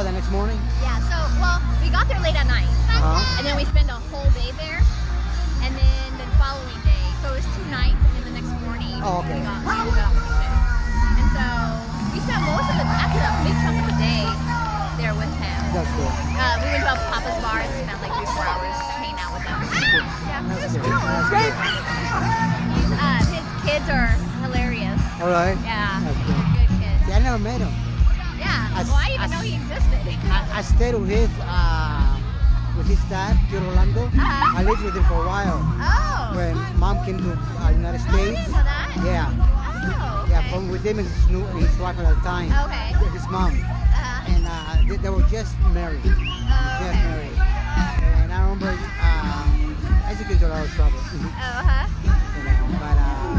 Oh, the next morning? Yeah, so, well, we got there late at night. And then we spent a whole day there. And then the following day. So it was 2 nights, and then the next morning we got off the ship. And so we spent most of actually a big chunk of the day there with him. That's cool. We went to Papa's bar and spent like 3-4 hours hanging out with him. Yeah, That's good. great. His kids are hilarious. All right. Yeah, That's good. good kids. Yeah, I never met him. Yeah, well, I didn't even know he existed. I stayed with his dad, here in Orlando. I lived with him for a while. Oh. When mom came to United Oh, you States. didn't know that? Yeah. Oh, okay. Yeah, from with him and his wife at the time. Okay. His mom. And they were just married. Oh, Just okay. married. And I remember I used to get into a lot of trouble. Uh-huh. You know, but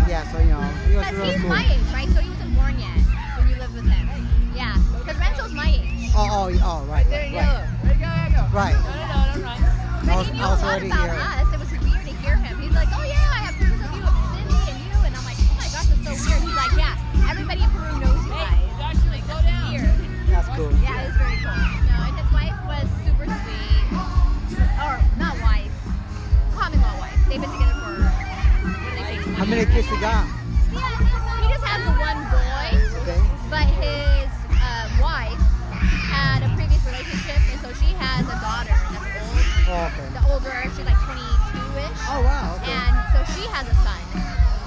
yeah, so you know, he was Because real he's cool. my age, right? So he wasn't born yet when you lived with him. Yeah, because Renzo's my age. Right. There you Right. go. There you go. Right. Don't run. But he knew a lot already about here. us. It was weird to hear him. He's like, oh yeah, I have pictures of you, Cindy and you. And I'm like, oh my gosh, that's so weird. He's like, yeah, everybody in Peru knows you guys. Actually, go down. Weird. That's cool. Yeah, it's very cool. No, and his wife was super sweet. Or, not wife. Common law wife. They've been together for, what did they say, 20 How many years? kids you got? He just has the one boy. Okay. But his wife had a previous relationship, and so she has a daughter that's old. Oh, okay. The older, she's like 22-ish. Oh, wow. Okay. And so she has a son.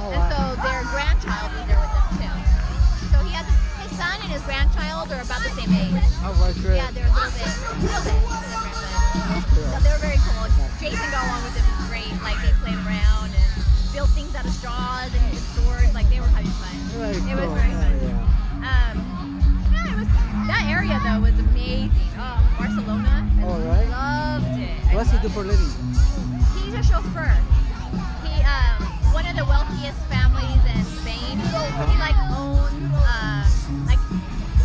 Oh, And so wow. their grandchild was there with them too. So he has his son and his grandchild are about the same age. Oh, that's great. Yeah, they're a little bit different. Cool. So they were very cool. Jason got along with them great. Like they played around and built things out of straws and used swords. Like they were having fun. Very It was cool. very fun. Yeah. Yeah, it was. That area though was amazing. Oh, Barcelona. I All right. loved it. What's he do for a living? He's a chauffeur. He one of the wealthiest families in Spain. He like owns like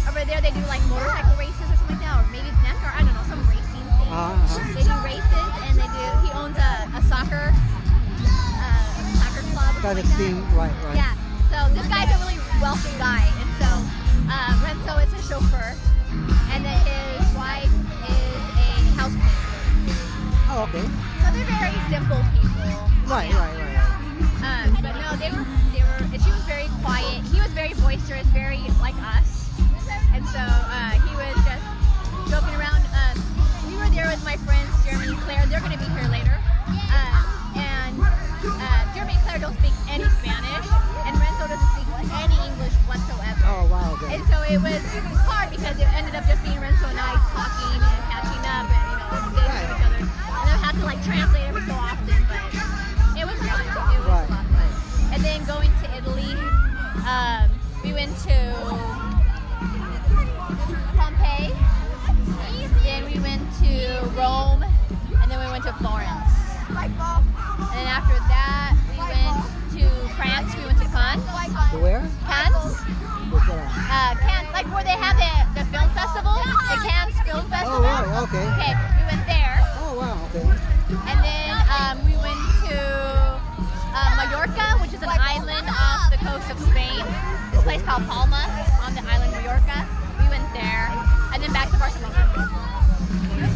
over there they do like motorcycle races or something like that, or maybe it's NASCAR. I don't know, some racing thing. They do races and they do. He owns a soccer club. Or Got a something like team, right. Yeah. So this guy's a really wealthy guy, and so Renzo is a chauffeur, and then his wife is a house cleaner. Oh, okay. So they're very simple people. Right. But no, they were, and she was very quiet. He was very boisterous, very like us. And so he was just joking around. We were there with my friends, Jeremy and Claire. They're going to be here later. And Jeremy and Claire don't speak any Spanish, and Renzo doesn't speak any English whatsoever. Oh, wow. Okay. And so it was hard because it ended up just being Renzo and I talking and catching up and getting to know each other. And I had to like translate every so often, but it was fun. It was a lot of fun. And then going to Italy, we went to Pompeii, then we went to Rome, and then we went to Florence. And then after that, we went to France. We went to Cannes. To where? Cannes. What's that? Cannes, like where they have the film festival, the Cannes Film Festival. Oh, right. Okay. Okay, we went there. Oh, wow. Okay. And then we went to Mallorca, which is an island off the coast of Spain. This place called Palma on the island Mallorca. We went there. And then back to Barcelona.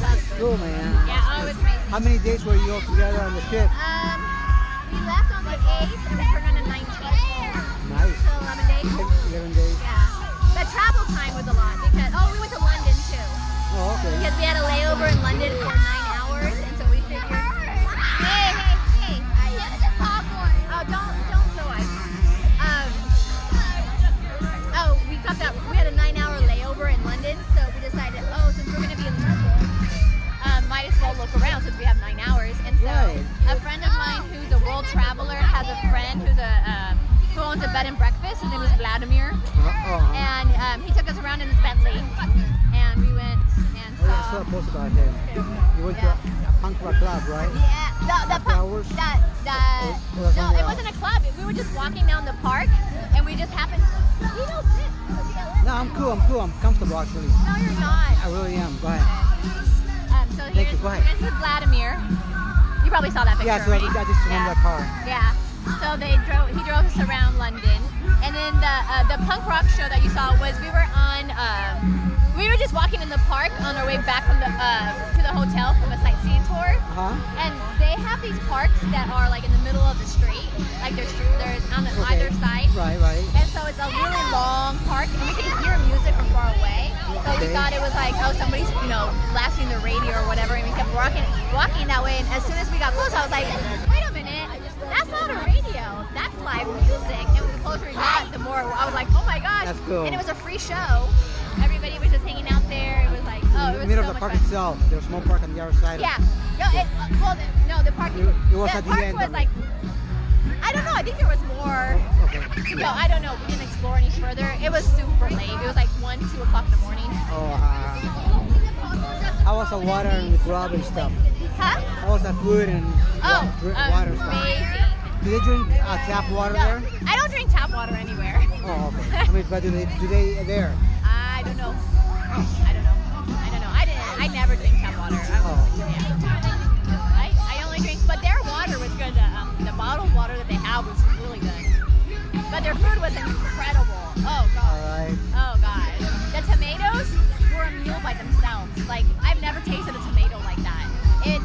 That's cool, man. Yeah, oh, it was amazing. How many days were you all together on the ship? We left on the 8th and returned on the 19th. Nice. So 11 days. 11 days. Yeah. The travel time was a lot because, we went to London too. Oh, okay. Because we had a layover in London for 9 hours, and so we figured, hey. Oh, don't throw ice. We thought that we had a 9-hour layover in London, so we decided, since we're going to be in Liverpool, might as well look around since we have 9 hours. And so a friend of mine who's a world traveler has a friend who owns a bed and breakfast. His name is Vladimir. And he took us around in his Bentley, and we went and Oh, yeah, I saw. saw a post about him. You went to a punk rock club, right? Yeah, the After hours? no, it wasn't a club. We were just walking down the park, and we just happened. You don't sit. No, I'm cool. I'm comfortable, actually. No, you're not. I really am. Go ahead. So Thank you. Go ahead. here's Vladimir. You probably saw that picture. Yeah, so I right? just won that car. Yeah. So he drove us around London, and then the punk rock show that you saw was we were on we were just walking in the park on our way back from the to the hotel from a sightseeing tour. And they have these parks that are like in the middle of the street, like there's on either side. Right. And so it's a really long park, and we can hear music from far away. So we thought it was like, oh, somebody's blasting the radio or whatever, and we kept walking that way. And as soon as we got close, I was like, wait a minute, that's not a radio, that's live music. And the closer we got, the more I was like, oh my gosh. That's cool. And it was a free show. Everybody was just hanging out there. It was like, oh, it was middle so of the much park fun. itself. There's no park on the other side. Yeah. No, the park. It was the at the park end was of it. like, I don't know. I think there was more. Okay. No, I don't know. We didn't explore any further. It was super late. It was like 1, 2 o'clock in the morning. Oh, how was the water and the grub and stuff? Huh? How was the food and water and stuff? Amazing. Do they drink tap water there? I don't drink tap water anywhere. Oh, okay. I mean, but do they there? I don't know. I don't know. I never drink tap water. I only drink, but their water was good. The bottled water that they have was really good. But their food was incredible. Oh god. Alright. Oh god. The tomatoes were a meal by themselves. Like I've never tasted a tomato like that. It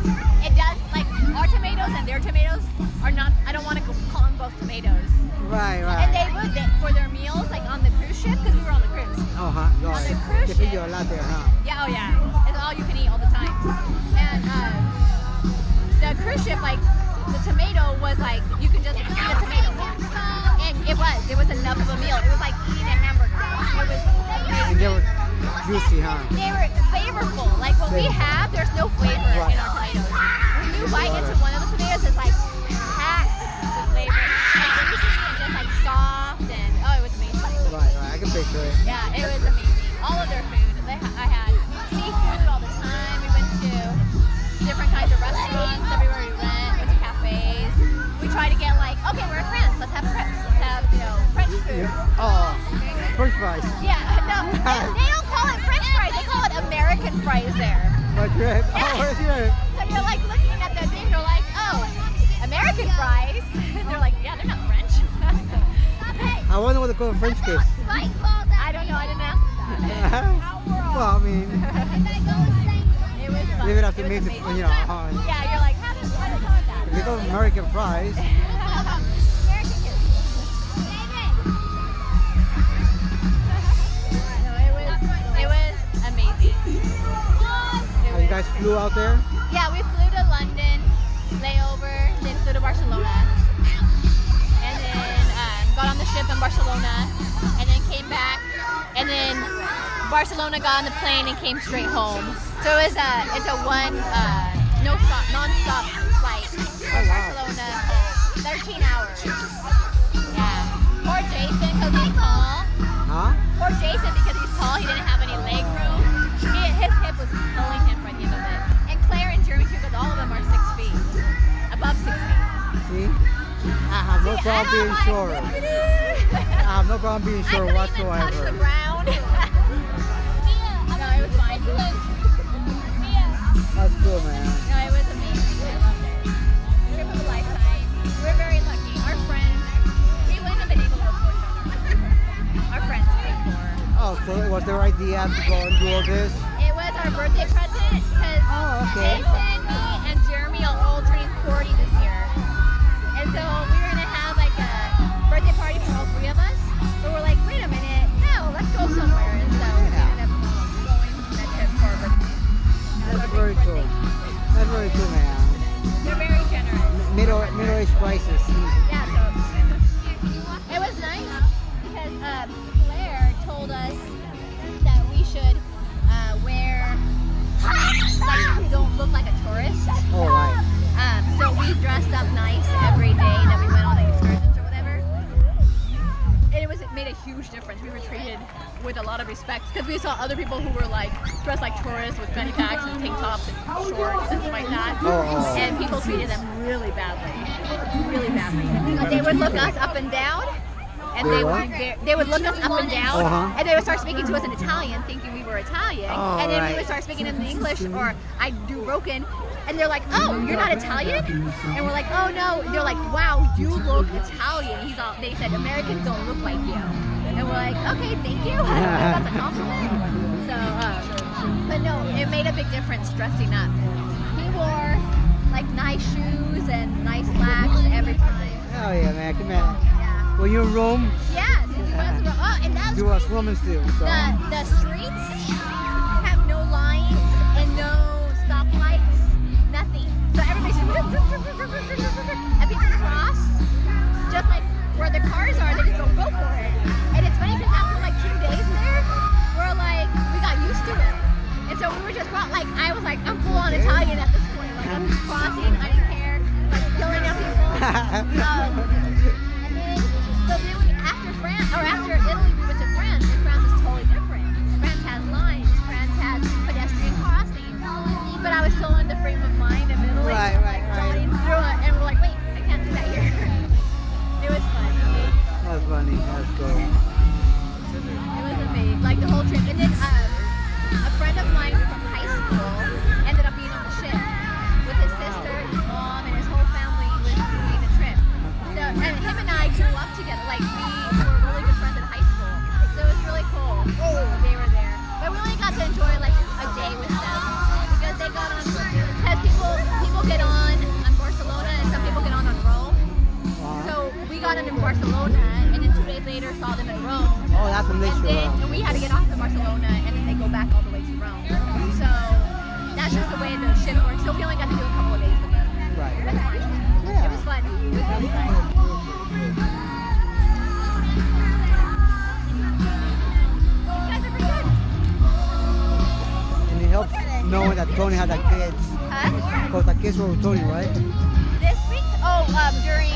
does like our tomatoes and their tomatoes are not. I don't want to call them both tomatoes. And Right, right. they would for their meals, like on the cruise ship, because we were on the cruise. Oh, huh. On the cruise They feed you ship. a lot there, huh? Yeah, oh yeah. It's all you can eat all the time. And the cruise ship, like the tomato was like you can just eat a tomato. And it was enough of a meal. It was like eating a hamburger. It was And they were juicy, huh? They were flavorful. Like what we have, there's no flavor in our tomatoes. When you bite into one of the tomatoes, it's like packed with flavor. And juicy and just like soft and it was amazing. Right, right. I can picture it. Yeah, it was amazing. All of their food. I had seafood all the time. We went to different kinds of restaurants everywhere we went to cafes. We tried to get like, okay, we're in France. Let's have crepes. Let's have French food. Oh, French fries. Yeah, no, they don't call it French fries. They call it American fries there. What's your Oh, what's your So you're like looking at the thing. You're like, oh, American fries. And they're like, yeah, they're not French. I wonder what they call French kiss. I don't know. I didn't ask that. Well, I mean, It was fun. leave it up to It me was to, amazing. Yeah, you're like, how do they call it that? if they call American fries. American kiss. No, it was amazing. You guys flew out there? Yeah, we flew to London, layover, then flew to Barcelona, and then got on the ship in Barcelona, and then came back, and then Barcelona got on the plane and came straight home. So it's a non-stop flight from Barcelona, 13 hours. Yeah. Poor Jason because he's tall. Huh? Poor Jason because he's tall. He didn't have any leg room. His hip was killing him by the end of it. And Claire and Jeremy too, because all of them are 6 feet, above 6 feet. See? I have no problem being short. I have no problem being short I couldn't even touch the whatsoever. ground. No, it was fine. That's cool, man. No, it was amazing. I loved it. Trip of a lifetime. We're very lucky. Our friends, we wouldn't have been able to afford it. Our friends paid for. Oh, so it was their idea to go and do all this? It was our birthday present because okay. Jason, me, and Jeremy are all turning 40 this year. And so we were going to have like a birthday party for all 3 of us. But we're like, wait a minute, no, let's go somewhere. And so we ended up going on that trip for our birthday. That's very cool. That's very cool, man. They're very generous. Middle-aged prices. Yeah, so it was nice because Claire told us that we should wear like don't look like a tourist. All right. So we dressed up nice every day that we went on the excursions or whatever. And it made a huge difference. We were treated with a lot of respect because we saw other people who were like dressed like tourists with fanny packs and tank tops and shorts and stuff like that. Oh. And people treated them really badly. Really badly. But they would look us up and down. And they would look us up and down, and they would start speaking to us in Italian, thinking we were Italian. Oh, and then we right. would start speaking in English, or I do broken. And they're like, oh, you're not Italian? And we're like, oh no. And they're like, wow, you look Italian. They said, Americans don't look like you. And we're like, okay, thank you. I don't know if that's a compliment. So, but no, it made a big difference dressing up. He wore like nice shoes and nice slacks every time. Oh yeah, man, come on. Yeah. Were you in Rome? Yeah. Oh, and that was You was Roman still. So. the streets have no lines and no stoplights, nothing. So everybody's and people cross just like where the cars are. They just go for it. And it's funny because after like 2 days there, we're like we got used to it. And so we were just like I was like I'm full on Italian at this point. Like I'm just crossing, I didn't care, like yelling at people. And then so then we after Italy we went to France, and France is totally different. France has lines, France has pedestrian crossing. But I was still in the frame of mind of Italy, like going through it, and we're like, wait, I can't do that here. It was fun. That was funny. That's cool. It was amazing, like the whole trip. And then a friend of mine from high school ended up being on the ship with his sister, his mom, and his whole family was doing the trip. So, and him and I grew up together. Like we were really good friends in high school. So it was really cool. They were there, but we only got to enjoy like a day with them because they got on. Because people get on Barcelona, and some people get on Rome. So we got on in Barcelona, and then 2 days later saw them in Rome. Oh, that's when they And show then up. we had to get off to Barcelona, and then they go back all the way to Rome. So that's just the way the ship works. So we only got to do a couple of days with them. Right. It was fun. Yeah. It was fun. It was really fun. These guys are pretty good. And it helps knowing that Tony had the kids. Huh? Because the kids were with Tony, right? This week? Oh, during